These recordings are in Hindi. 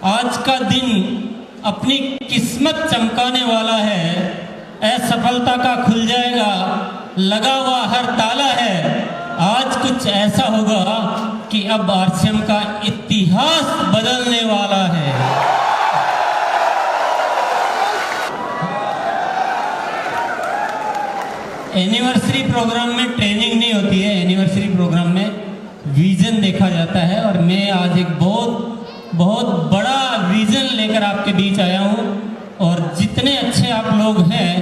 आज का दिन अपनी किस्मत चमकाने वाला है। असफलता का खुल जाएगा लगा हुआ हर ताला है। आज कुछ ऐसा होगा कि अब आरसीएम का इतिहास बदलने वाला है। एनिवर्सरी प्रोग्राम में ट्रेनिंग नहीं होती है, एनिवर्सरी प्रोग्राम में विजन देखा जाता है। और मैं आज एक बहुत बड़ा विजन लेकर आपके बीच आया हूँ। और जितने अच्छे आप लोग हैं,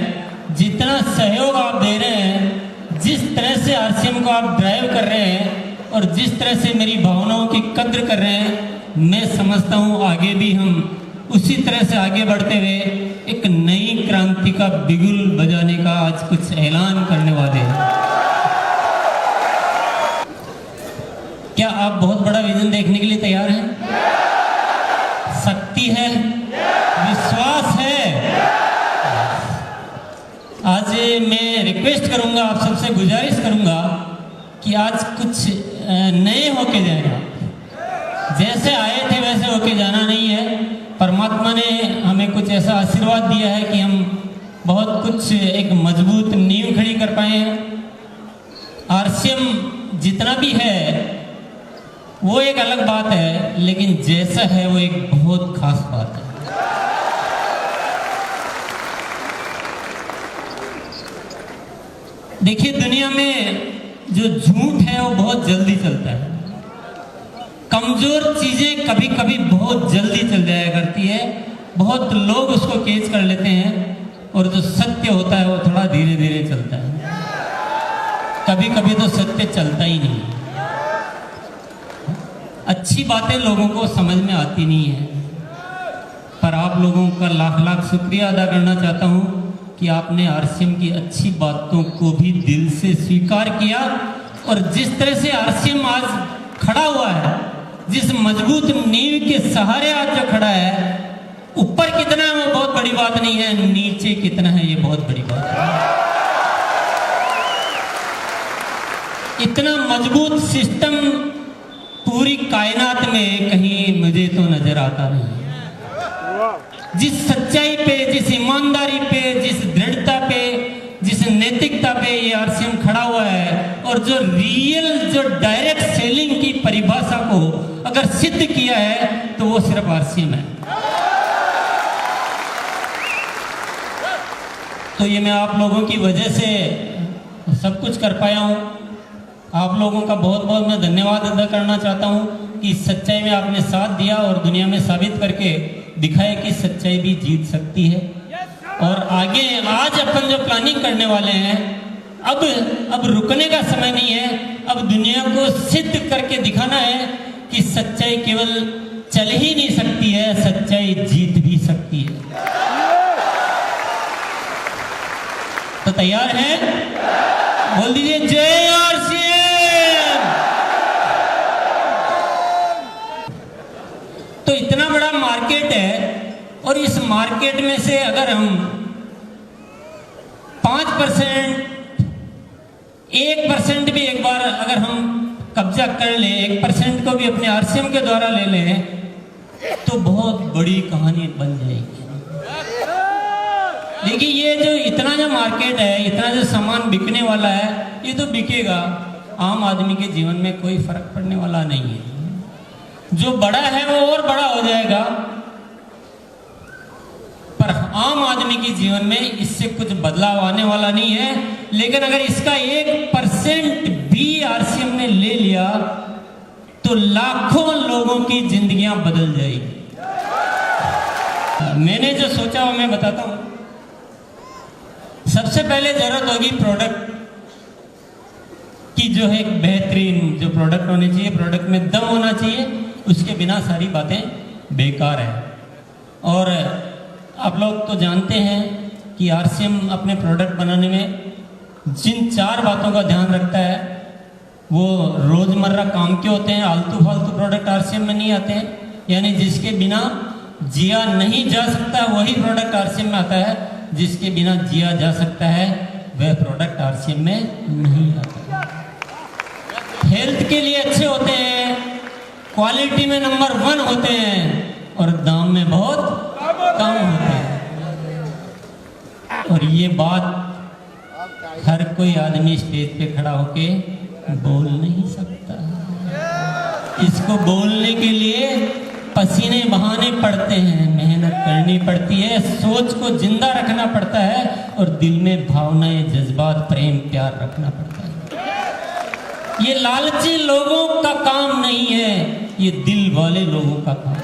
जितना सहयोग आप दे रहे हैं, जिस तरह से आरसीएम को आप ड्राइव कर रहे हैं और जिस तरह से मेरी भावनाओं की कद्र कर रहे हैं, मैं समझता हूँ आगे भी हम उसी तरह से आगे बढ़ते हुए एक नई क्रांति का बिगुल बजाने का आज कुछ ऐलान करने वाले हैं। क्या आप बहुत बड़ा विजन देखने के लिए तैयार हैं? शक्ति है, विश्वास है। आज मैं रिक्वेस्ट करूंगा, आप सबसे गुजारिश करूंगा कि आज कुछ नए होके जाएगा। जैसे आए थे वैसे होके जाना नहीं है। परमात्मा ने हमें कुछ ऐसा आशीर्वाद दिया है कि हम बहुत कुछ एक मजबूत नींव खड़ी कर पाए हैं। आरसीएम जितना भी है वो एक अलग बात है, लेकिन जैसा है वो एक बहुत खास बात है। देखिए, दुनिया में जो झूठ है वो बहुत जल्दी चलता है। कमजोर चीजें कभी कभी बहुत जल्दी चल जाया करती है, बहुत लोग उसको कैच कर लेते हैं, और जो सत्य होता है वो थोड़ा धीरे धीरे चलता है। कभी कभी तो सत्य चलता ही नहीं। अच्छी बातें लोगों को समझ में आती नहीं है, पर आप लोगों का लाख लाख शुक्रिया अदा करना चाहता हूं कि आपने आरसीएम की अच्छी बातों को भी दिल से स्वीकार किया। और जिस तरह से आरसीएम आज खड़ा हुआ है, जिस मजबूत नींव के सहारे आज जो खड़ा है, ऊपर कितना है वो बहुत बड़ी बात नहीं है, नीचे कितना है ये बहुत बड़ी बात है। इतना मजबूत सिस्टम पूरी कायनात में कहीं मुझे तो नजर आता नहीं। जिस सच्चाई पे, जिस ईमानदारी पे, जिस दृढ़ता पे, जिस नैतिकता पे ये आरसीएम खड़ा हुआ है, और जो रियल, जो डायरेक्ट सेलिंग की परिभाषा को अगर सिद्ध किया है तो वो सिर्फ आरसीएम है। तो ये मैं आप लोगों की वजह से सब कुछ कर पाया हूं। आप लोगों का बहुत बहुत मैं धन्यवाद अदा करना चाहता हूं कि इस सच्चाई में आपने साथ दिया और दुनिया में साबित करके दिखाया कि सच्चाई भी जीत सकती है। और आगे आज अपन जो प्लानिंग करने वाले हैं, अब रुकने का समय नहीं है। अब दुनिया को सिद्ध करके दिखाना है कि सच्चाई केवल चल ही नहीं सकती है, सच्चाई जीत भी सकती है। तो तैयार हैं? बोल दीजिए जय आरसीएम। तो इतना बड़ा मार्केट है, और इस मार्केट में से अगर हम 5%, 1% भी एक बार अगर हम कब्जा कर ले, 1% को भी अपने आरसीएम के द्वारा ले लें, तो बहुत बड़ी कहानी बन जाएगी। देखिए, ये जो इतना जो मार्केट है, इतना जो सामान बिकने वाला है, ये तो बिकेगा। आम आदमी के जीवन में कोई फर्क पड़ने वाला नहीं है। जो बड़ा है वो और बड़ा हो जाएगा, पर आम आदमी के जीवन में इससे कुछ बदलाव आने वाला नहीं है। लेकिन अगर इसका 1% भी आरसीएम ने ले लिया तो लाखों लोगों की जिंदगियां बदल जाएगी। मैंने जो सोचा वो मैं बताता हूं। सबसे पहले जरूरत होगी प्रोडक्ट की, जो है एक बेहतरीन जो प्रोडक्ट होने चाहिए, प्रोडक्ट में दम होना चाहिए। उसके बिना सारी बातें बेकार है। और आप लोग तो जानते हैं कि आरसीएम अपने प्रोडक्ट बनाने में जिन 4 बातों का ध्यान रखता है वो रोजमर्रा काम के होते हैं। आलतू फालतू प्रोडक्ट आरसीएम में नहीं आते हैं, यानी जिसके बिना जिया नहीं जा सकता वही प्रोडक्ट आरसीएम में आता है। जिसके बिना जिया जा सकता है वह प्रोडक्ट आरसीएम में नहीं आता। हेल्थ के लिए अच्छे होते हैं, क्वालिटी में नंबर 1 होते हैं, और दाम में बहुत कम होते हैं। और ये बात हर कोई आदमी स्टेज पे खड़ा होके बोल नहीं सकता। इसको बोलने के लिए पसीने बहाने पड़ते हैं, मेहनत करनी पड़ती है, सोच को जिंदा रखना पड़ता है और दिल में भावनाएं, जज्बात, प्रेम, प्यार रखना पड़ता है। ये लालची लोगों का काम नहीं है, ये दिल वाले लोगों का काम है।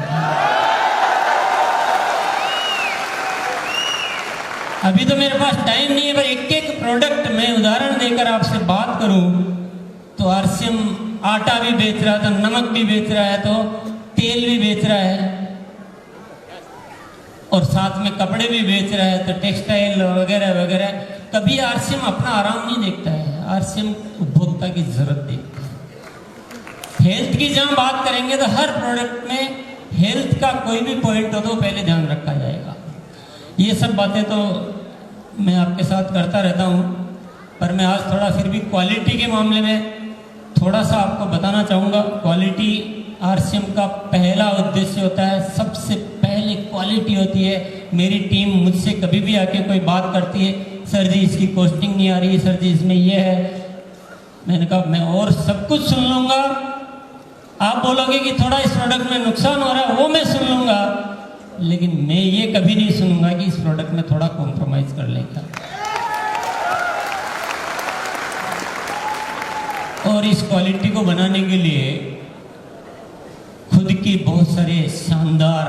अभी तो मेरे पास टाइम नहीं है, पर एक एक प्रोडक्ट मैं उदाहरण देकर आपसे बात करूं तो आरसीएम आटा भी बेच रहा था, नमक भी बेच रहा है, तो तेल भी बेच रहा है और साथ में कपड़े भी बेच रहा है, तो टेक्सटाइल वगैरह वगैरह। कभी आरसीएम अपना आराम नहीं देखता है, आरसीएम उपभोक्ता की जरूरत देखता है। हेल्थ की जहां बात करेंगे तो हर प्रोडक्ट में हेल्थ का कोई भी पॉइंट हो तो पहले ध्यान रखा जाएगा। ये सब बातें तो मैं आपके साथ करता रहता हूँ, पर मैं आज थोड़ा फिर भी क्वालिटी के मामले में थोड़ा सा आपको बताना चाहूँगा। क्वालिटी आरसीएम का पहला उद्देश्य होता है, सबसे पहले क्वालिटी होती है। मेरी टीम मुझसे कभी भी आके कोई बात करती है, सर जी इसकी कॉस्टिंग नहीं आ रही, सर जी इसमें ये है, मैंने कहा मैं और सब कुछ सुन लूँगा, आप बोलोगे कि थोड़ा इस प्रोडक्ट में नुकसान हो रहा है वो मैं सुन लूँगा, लेकिन मैं ये कभी नहीं सुनूंगा कि इस प्रोडक्ट में थोड़ा कॉम्प्रोमाइज कर लेगा। और इस क्वालिटी को बनाने के लिए खुद की बहुत सारे शानदार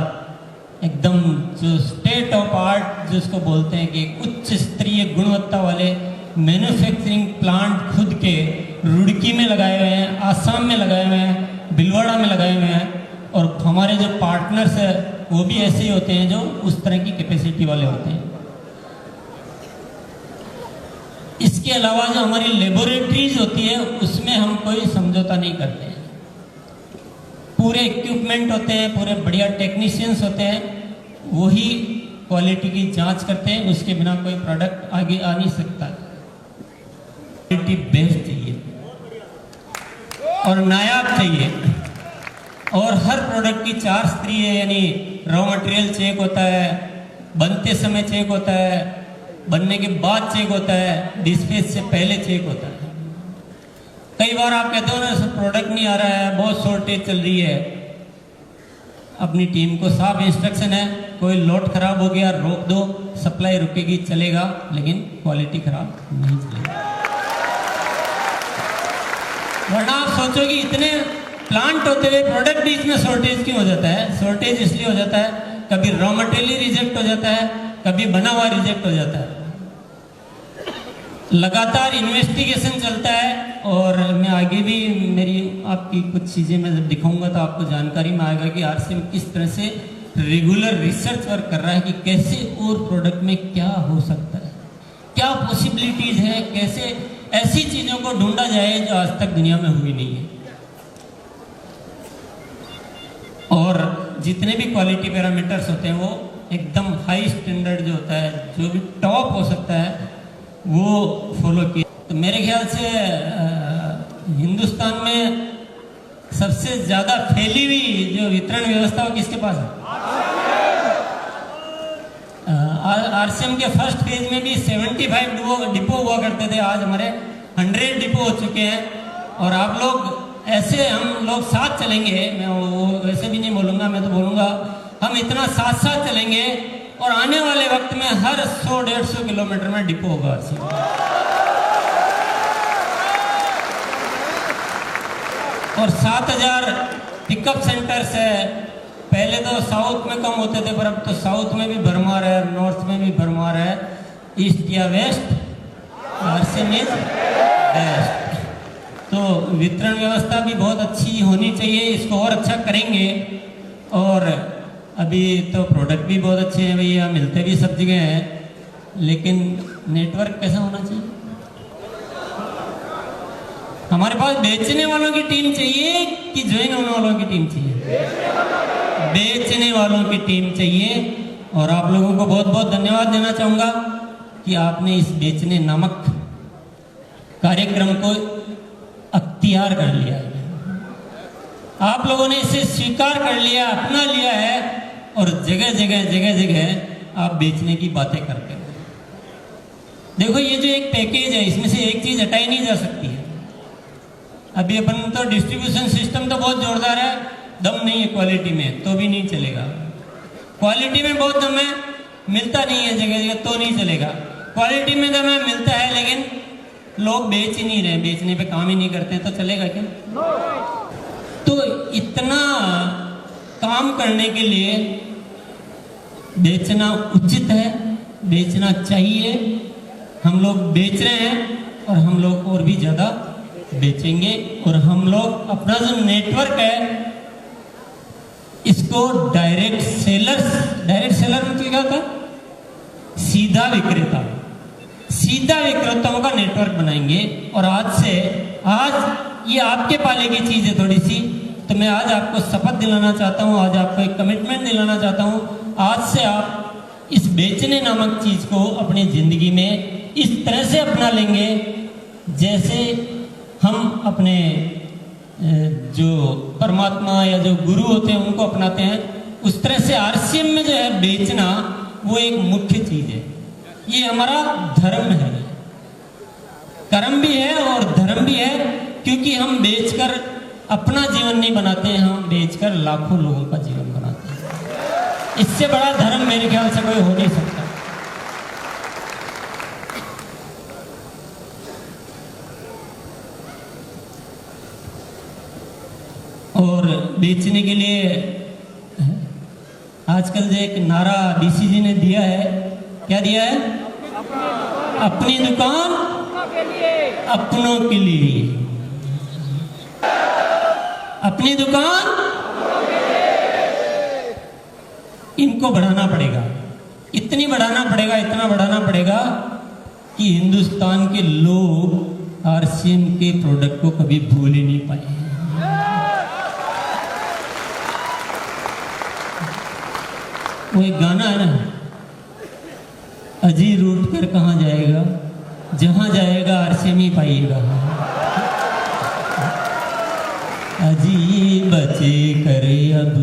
एकदम जो स्टेट ऑफ आर्ट जिसको बोलते हैं कि उच्च स्तरीय गुणवत्ता वाले मैन्युफैक्चरिंग प्लांट खुद के रुड़की में लगाए हुए हैं, आसाम में लगाए हुए हैं, भिलवाड़ा में लगाए हुए हैं। और हमारे जो पार्टनर्स है वो भी ऐसे ही होते हैं जो उस तरह की कैपेसिटी वाले होते हैं। इसके अलावा जो हमारी लेबोरेटरीज होती है उसमें हम कोई समझौता नहीं करते हैं, पूरे इक्विपमेंट होते हैं, पूरे बढ़िया टेक्नीशियंस होते हैं, वही क्वालिटी की जांच करते हैं, उसके बिना कोई प्रोडक्ट आगे आ नहीं सकता। क्वालिटी बेस्ड चाहिए और नायाब चाहिए। और हर प्रोडक्ट की 4 स्तरीय यानी रॉ मटेरियल चेक होता है, बनते समय चेक होता है, बनने के बाद चेक होता है, डिस्पैच से पहले चेक होता है। कई बार आप कहते हो ना प्रोडक्ट नहीं आ रहा है, बहुत शॉर्टेज चल रही है, अपनी टीम को साफ इंस्ट्रक्शन है, कोई लॉट खराब हो गया रोक दो, सप्लाई रुकेगी चलेगा, लेकिन क्वालिटी खराब नहीं चलेगी। वरना आप सोचो कि इतने प्लांट होते हुए प्रोडक्ट बीच में शॉर्टेज क्यों हो जाता है? शॉर्टेज इसलिए हो जाता है, कभी रॉ मटेरियल रिजेक्ट हो जाता है, कभी बना हुआ रिजेक्ट हो जाता है। लगातार इन्वेस्टिगेशन चलता है और मैं आगे भी मेरी आपकी कुछ चीज़ें मैं जब दिखाऊंगा तो आपको जानकारी में आएगा कि आरसीएम किस तरह से रेगुलर रिसर्च वर्क कर रहा है कि कैसे और प्रोडक्ट में क्या हो सकता है, क्या पॉसिबिलिटीज है, कैसे ऐसी चीज़ों को ढूंढा जाए जो आज तक दुनिया में हुई नहीं है। और जितने भी क्वालिटी पैरामीटर्स होते हैं वो एकदम हाई स्टैंडर्ड जो होता है, जो भी टॉप हो सकता है वो फॉलो किया। तो मेरे ख्याल से हिंदुस्तान में सबसे ज़्यादा फैली हुई जो वितरण व्यवस्था वो किसके पास है? आरसीएम के फर्स्ट फेज में भी 75 डिपो हुआ करते थे, आज हमारे 100 डिपो हो चुके हैं। और आप लोग ऐसे हम लोग साथ चलेंगे, मैं वो वैसे भी नहीं बोलूँगा, मैं तो बोलूँगा हम इतना साथ साथ चलेंगे और आने वाले वक्त में हर 100-150 किलोमीटर में डिपो होगा। और 7000 पिकअप सेंटर्स है। पहले तो साउथ में कम होते थे, पर अब तो साउथ में भी भरमार है, नॉर्थ में भी भरमार है, ईस्ट या वेस्ट, आरसीएम इज बेस्ट। तो वितरण व्यवस्था भी बहुत अच्छी होनी चाहिए, इसको और अच्छा करेंगे। और अभी तो प्रोडक्ट भी बहुत अच्छे हैं भैया, मिलते भी सब जगह हैं, लेकिन नेटवर्क कैसा होना चाहिए? हमारे पास बेचने वालों की टीम चाहिए कि ज्वाइन होने वालों की टीम चाहिए? बेचने वालों की टीम चाहिए। और आप लोगों को बहुत बहुत धन्यवाद देना चाहूँगा कि आपने इस बेचने नामक कार्यक्रम को अख्तियार कर लिया है, आप लोगों ने इसे स्वीकार कर लिया, अपना लिया है और जगह जगह आप बेचने की बातें करते हो। देखो ये जो एक पैकेज है, इसमें से एक चीज हटाई नहीं जा सकती है। अभी अपन तो डिस्ट्रीब्यूशन सिस्टम तो बहुत जोरदार है, दम नहीं है क्वालिटी में तो भी नहीं चलेगा। क्वालिटी में बहुत दम है, मिलता नहीं है जगह जगह तो नहीं चलेगा। क्वालिटी में दम है, मिलता है, लेकिन लोग बेच ही नहीं रहे, बेचने पे काम ही नहीं करते हैं, तो चलेगा क्या? तो इतना काम करने के लिए बेचना उचित है, बेचना चाहिए। हम लोग बेच रहे हैं और हम लोग और भी ज्यादा बेचेंगे। और हम लोग अपना जो नेटवर्क है इसको डायरेक्ट सेलर मतलब क्या होता है? सीधा विक्रेताओं का नेटवर्क बनाएंगे। और आज ये आपके पाले की चीज है थोड़ी सी, तो मैं आज आपको शपथ दिलाना चाहता हूं, आज आपको एक कमिटमेंट दिलाना चाहता हूं। आज से आप इस बेचने नामक चीज को अपनी जिंदगी में इस तरह से अपना लेंगे जैसे हम अपने जो परमात्मा या जो गुरु होते हैं उनको अपनाते हैं। उस तरह से आरसीएम में जो है बेचना वो एक मुख्य चीज है। ये हमारा धर्म है, कर्म भी है और धर्म भी है, क्योंकि हम बेचकर अपना जीवन नहीं बनाते हैं, हम बेचकर लाखों लोगों का जीवन बनाते हैं। इससे बड़ा धर्म मेरे ख्याल से कोई हो नहीं सकता। और बेचने के लिए आजकल जो एक नारा डीसीजी ने दिया है, क्या दिया है? अपनी दुकान अपनों के लिए। अपनी दुकान इनको बढ़ाना पड़ेगा, इतना बढ़ाना पड़ेगा कि हिंदुस्तान के लोग आरसीएम के प्रोडक्ट को कभी भूल ही नहीं पाए। वो एक गाना है ना, अजी रूट कर कहाँ जाएगा, जहां जाएगा आरसीएम ही पाइएगा। अजी बचे करे अब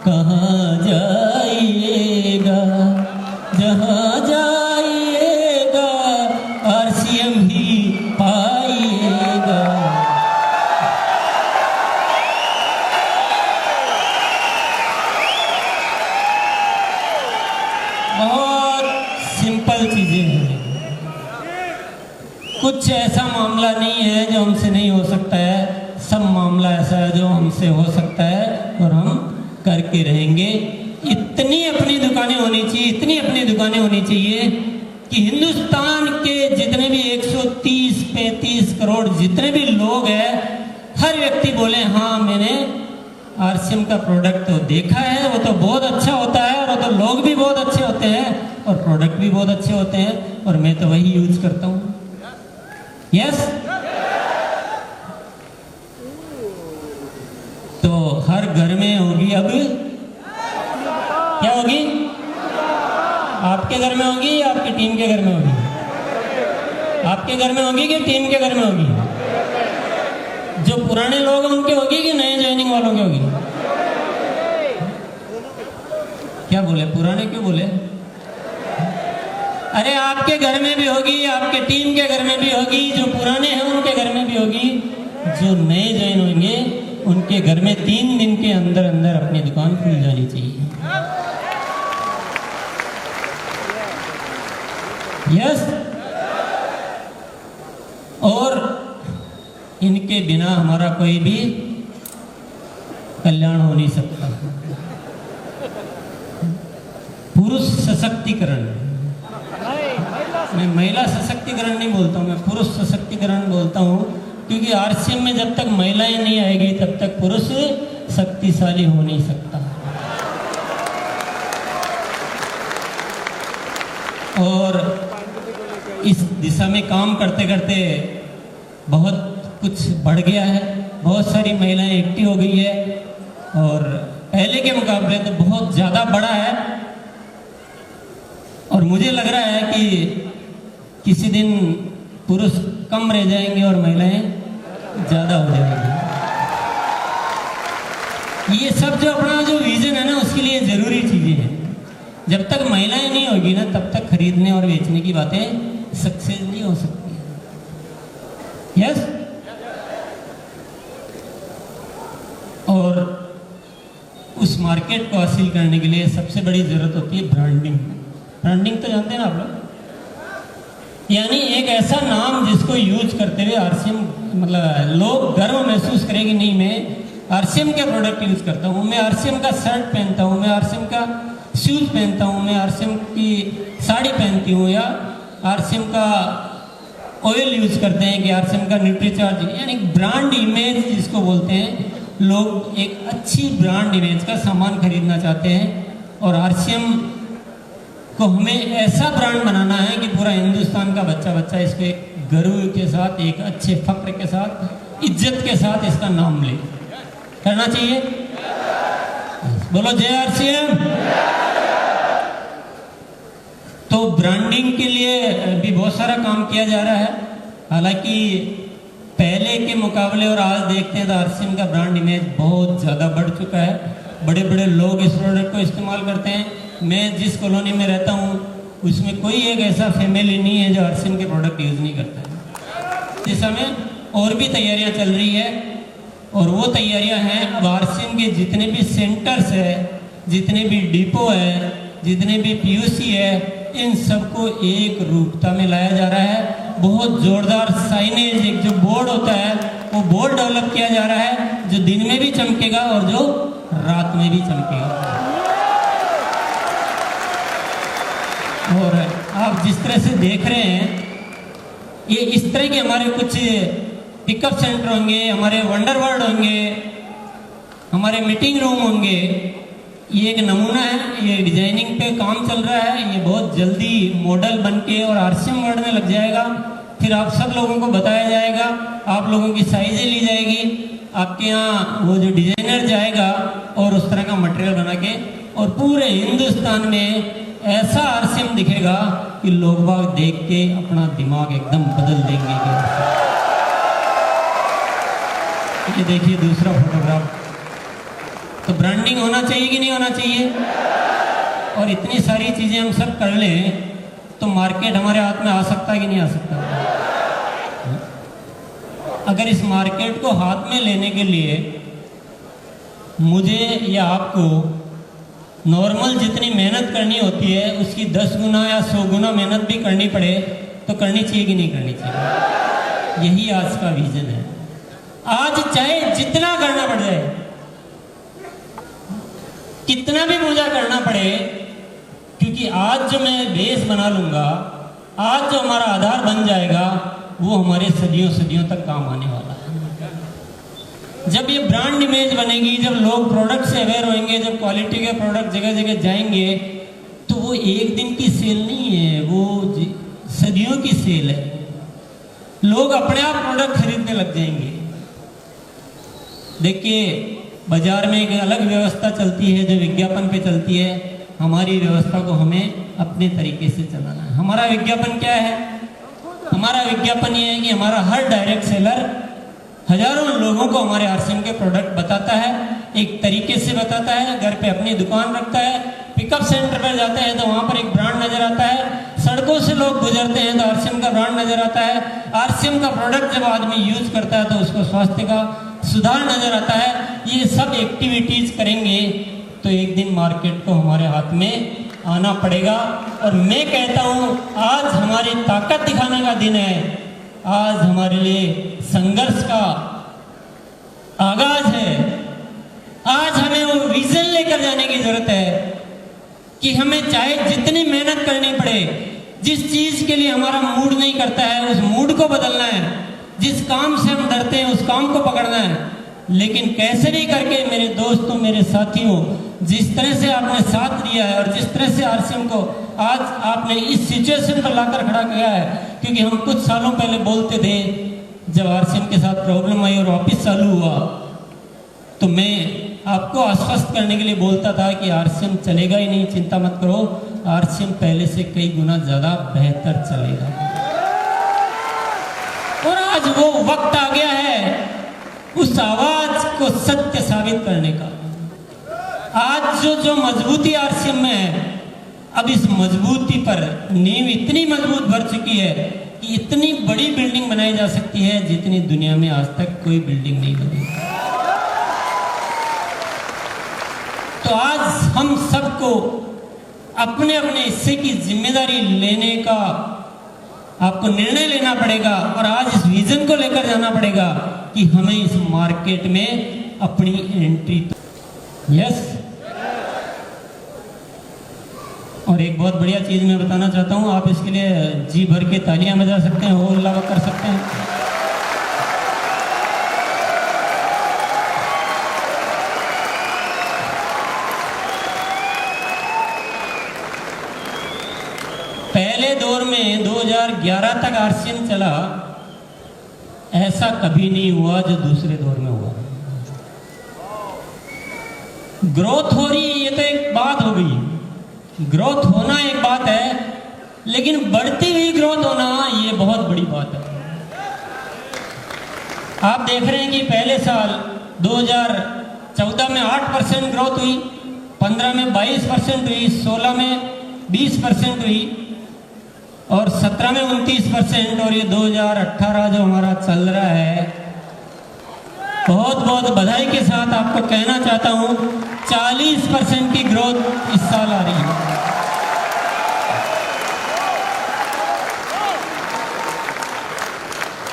कहाँ जाइएगा, जहां जाइएगा आरसीएम ही पाइएगा। बहुत सिंपल चीजें हैं, कुछ ऐसा मामला नहीं है जो हमसे नहीं हो सकता है, सब मामला ऐसा है जो हमसे हो सकता है और हम करके रहेंगे। इतनी अपनी दुकानें होनी चाहिए कि हिंदुस्तान के जितने भी 130-35 करोड़ जितने भी लोग हैं, हर व्यक्ति बोले हाँ मैंने आरसीएम का प्रोडक्ट तो देखा है, वो तो बहुत अच्छा होता है और वो तो लोग भी बहुत अच्छे होते हैं और प्रोडक्ट भी बहुत अच्छे होते हैं और मैं तो वही यूज करता हूँ। यस, तो हर घर में होगी अब, क्या होगी? आपके घर में होगी, आपकी टीम के घर में होगी? आपके घर में होगी कि टीम के घर में होगी? जो पुराने लोग हैं उनके होगी कि नए ज्वाइनिंग वालों के होगी? क्या बोले, पुराने क्यों बोले? अरे आपके घर में भी होगी, आपके टीम के घर में भी होगी, जो पुराने हैं उनके घर में भी होगी, जो नए ज्वाइन होंगे उनके घर में 3 दिन के अंदर अंदर अपनी दुकान खुल जानी चाहिए। यस, और इनके बिना हमारा कोई भी कल्याण हो नहीं सकता। पुरुष सशक्तिकरण, मैं महिला सशक्तिकरण नहीं बोलता हूँ, मैं पुरुष सशक्तिकरण बोलता हूँ, क्योंकि आरसीएम में जब तक महिलाएं नहीं आएगी तब तक पुरुष शक्तिशाली हो नहीं सकता। और इस दिशा में काम करते करते बहुत कुछ बढ़ गया है, बहुत सारी महिलाएं एक्टिव हो गई है और पहले के मुकाबले तो बहुत ज़्यादा बढ़ा है। और मुझे लग रहा है कि किसी दिन पुरुष कम रह जाएंगे और महिलाएं ज़्यादा हो जाएंगी। ये सब जो अपना जो विजन है ना, उसके लिए जरूरी जब तक महिलाएं नहीं होगी ना तब तक खरीदने और बेचने की बातें सक्सेस नहीं हो सकती। यस। और उस मार्केट को हासिल करने के लिए सबसे बड़ी जरूरत होती है ब्रांडिंग। ब्रांडिंग तो जानते हैं ना आप लोग, यानी एक ऐसा नाम जिसको यूज करते हुए आरसीएम मतलब लोग गर्व महसूस करेंगे, नहीं मैं आरसीएम के प्रोडक्ट यूज करता हूँ, मैं आरसीएम का शर्ट पहनता हूँ, मैं आरसीएम का शूज पहनता हूँ, मैं आरसीएम की साड़ी पहनती हूँ, या आरसीएम का ऑयल यूज करते हैं कि आरसीएम का न्यूट्रीचार्ज, यानी ब्रांड इमेज जिसको बोलते हैं। लोग एक अच्छी ब्रांड इमेज का सामान खरीदना चाहते हैं और आरसीएम को हमें ऐसा ब्रांड बनाना है कि पूरा हिंदुस्तान का बच्चा बच्चा इसको एक गर्व के साथ, एक अच्छे फक्र के साथ, इज्जत के साथ इसका नाम ले। करना चाहिए। बोलो जय आरसीएम। तो ब्रांडिंग के लिए भी बहुत सारा काम किया जा रहा है। हालांकि पहले के मुकाबले और आज देखते हैं तो आरसीएम का ब्रांड इमेज बहुत ज़्यादा बढ़ चुका है। बड़े बड़े लोग इस प्रोडक्ट को इस्तेमाल करते हैं। मैं जिस कॉलोनी में रहता हूँ उसमें कोई एक ऐसा फैमिली नहीं है जो आरसीएम के प्रोडक्ट यूज़ नहीं करता है। इस समय और भी तैयारियाँ चल रही है और वो तैयारियाँ हैं, अब आरसीएम के जितने भी सेंटर्स है, जितने भी डिपो है, जितने भी पीयूसी है, इन सबको एक रूपता में लाया जा रहा है। बहुत जोरदार साइनेज, एक जो बोर्ड होता है वो बोर्ड डेवलप किया जा रहा है जो दिन में भी चमकेगा और जो रात में भी चमकेगा। और आप जिस तरह से देख रहे हैं, ये इस तरह के हमारे कुछ पिकअप सेंटर होंगे, हमारे वंडर वर्ल्ड होंगे, हमारे मीटिंग रूम होंगे। ये एक नमूना है, ये डिजाइनिंग पे काम चल रहा है। ये बहुत जल्दी मॉडल बनके और आरसीएम वर्ल्ड में लग जाएगा। फिर आप सब लोगों को बताया जाएगा, आप लोगों की साइजें ली जाएगी, आपके यहाँ वो जो डिजाइनर जाएगा और उस तरह का मटेरियल बना के, और पूरे हिंदुस्तान में ऐसा आरसीएम दिखेगा कि लोग बाग देख के अपना दिमाग एकदम बदल देंगे। ये देखिए दूसरा फोटोग्राफ। तो ब्रांडिंग होना चाहिए कि नहीं होना चाहिए? और इतनी सारी चीजें हम सब कर लें तो मार्केट हमारे हाथ में आ सकता है कि नहीं आ सकता? अगर इस मार्केट को हाथ में लेने के लिए मुझे या आपको नॉर्मल जितनी मेहनत करनी होती है उसकी 10 गुना या 100 गुना मेहनत भी करनी पड़े तो करनी चाहिए कि नहीं करनी चाहिए? यही आज का विजन है। आज चाहे जितना करना पड़ जाए, कितना भी पूजा करना पड़े, क्योंकि आज जो मैं बेस बना लूंगा, आज जो हमारा आधार बन जाएगा, वो हमारे सदियों सदियों तक काम आने वाला है। जब ये ब्रांड इमेज बनेगी, जब लोग प्रोडक्ट से अवेयर होंगे, जब क्वालिटी के प्रोडक्ट जगह जगह जाएंगे, तो वो एक दिन की सेल नहीं है, वो सदियों की सेल है। लोग अपने आप प्रोडक्ट खरीदने लग जाएंगे। देखिए बाजार में एक अलग व्यवस्था चलती है जो विज्ञापन पे चलती है। हमारी व्यवस्था को हमें अपने तरीके से चलाना है। हमारा विज्ञापन क्या है? हमारा विज्ञापन ये है कि हमारा हर डायरेक्ट सेलर हजारों लोगों को हमारे आरसीएम के प्रोडक्ट बताता है, एक तरीके से बताता है। घर पे अपनी दुकान रखता है, पिकअप सेंटर पर जाते हैं तो वहाँ पर एक ब्रांड नजर आता है, सड़कों से लोग गुजरते हैं तो आरसीएम का ब्रांड नजर आता है। आरसीएम का प्रोडक्ट जब आदमी यूज करता है तो उसको स्वास्थ्य का सुधार नजर आता है। ये सब एक्टिविटीज करेंगे तो एक दिन मार्केट को हमारे हाथ में आना पड़ेगा। और मैं कहता हूँ आज हमारी ताकत दिखाने का दिन है, आज हमारे लिए संघर्ष का आगाज है। आज हमें वो विजन लेकर जाने की जरूरत है कि हमें चाहे जितनी मेहनत करनी पड़े, जिस चीज के लिए हमारा मूड नहीं करता है उस मूड को बदलना है, जिस काम से हम डरते हैं उस काम को पकड़ना है। लेकिन कैसे भी करके मेरे दोस्तों, मेरे साथियों, जिस तरह से आपने साथ दिया है और जिस तरह से आरसीएम को आज आपने इस सिचुएशन पर लाकर खड़ा किया है, क्योंकि हम कुछ सालों पहले बोलते थे जब आरसीएम के साथ प्रॉब्लम आई और वापिस चालू हुआ, तो मैं आपको आश्वस्त करने के लिए बोलता था कि आरसीएम चलेगा ही नहीं, चिंता मत करो, आरसीएम पहले से कई गुना ज्यादा बेहतर चलेगा। और आज वो वक्त आ गया है उस आवाज को सत्य साबित करने का। आज जो मजबूती आरसीएम में है अब इस मजबूती पर नींव इतनी मजबूत भर चुकी है कि इतनी बड़ी बिल्डिंग बनाई जा सकती है जितनी दुनिया में आज तक कोई बिल्डिंग नहीं बनी। तो आज हम सबको अपने अपने हिस्से की जिम्मेदारी लेने का आपको निर्णय लेना पड़ेगा और आज इस विजन को लेकर जाना पड़ेगा कि हमें इस मार्केट में अपनी एंट्री। यस। और एक बहुत बढ़िया चीज मैं बताना चाहता हूं, आप इसके लिए जी भर के तालियां बजा सकते हैं, हो अल्लाह कर सकते हैं। पहले दौर में 2011 तक आरसीएम चला, ऐसा कभी नहीं हुआ जो दूसरे दौर में हुआ। ग्रोथ हो रही है, ये तो एक बात हो गई, ग्रोथ होना एक बात है, लेकिन बढ़ती हुई ग्रोथ होना ये बहुत बड़ी बात है। आप देख रहे हैं कि पहले साल 2014 में 8% ग्रोथ हुई, 15 में 22% हुई, 16 में 20% हुई और 17 में 29%, और ये 2018 जो हमारा चल रहा है, बहुत बहुत बधाई के साथ आपको कहना चाहता हूं 40% की ग्रोथ इस साल आ रही है।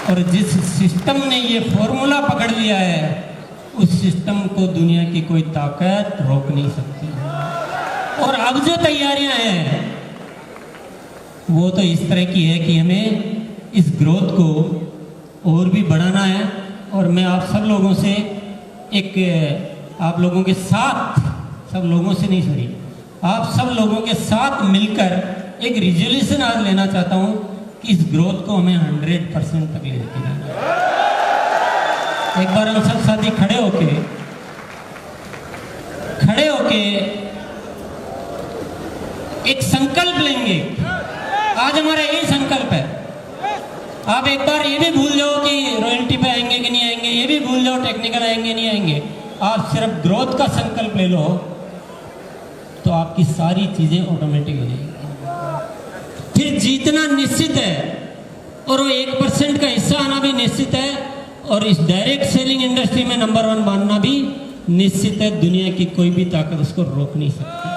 और जिस सिस्टम ने ये फॉर्मूला पकड़ लिया है, उस सिस्टम को दुनिया की कोई ताकत रोक नहीं सकती। और अब जो तैयारियां हैं वो तो इस तरह की है कि हमें इस ग्रोथ को और भी बढ़ाना है। और मैं आप सब लोगों से आप लोगों के साथ, सब लोगों से नहीं सॉरी, आप सब लोगों के साथ मिलकर एक रिजोल्यूशन आज लेना चाहता हूं कि इस ग्रोथ को हमें 100% तक ले जाके जाना। एक बार हम सब साथी खड़े होके एक संकल्प लेंगे। आज हमारा यही संकल्प है। आप एक बार ये भी भूल जाओ कि रॉयल्टी पे आएंगे कि नहीं आएंगे, ये भी भूल जाओ टेक्निकल आएंगे नहीं आएंगे। आप सिर्फ ग्रोथ का संकल्प ले लो तो आपकी सारी चीजें ऑटोमेटिक हो जाएंगी। फिर जीतना निश्चित है और वो 1% का हिस्सा आना भी निश्चित है, और इस डायरेक्ट सेलिंग इंडस्ट्री में नंबर 1 बनना भी निश्चित है। दुनिया की कोई भी ताकत उसको रोक नहीं सकती।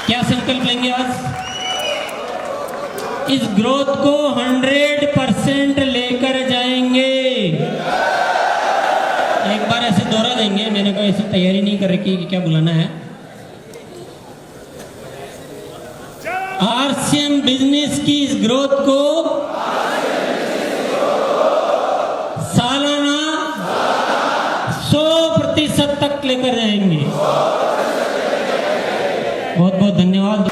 क्या संकल्प लेंगे आज? इस ग्रोथ को 100% लेकर जाएंगे। एक बार ऐसे दोहरा देंगे, मैंने कोई ऐसी तैयारी नहीं कर रखी कि क्या बुलाना है। आरसीएम बिजनेस की इस ग्रोथ को सालाना 100% तक लेकर जाएंगे। बहुत बहुत धन्यवाद।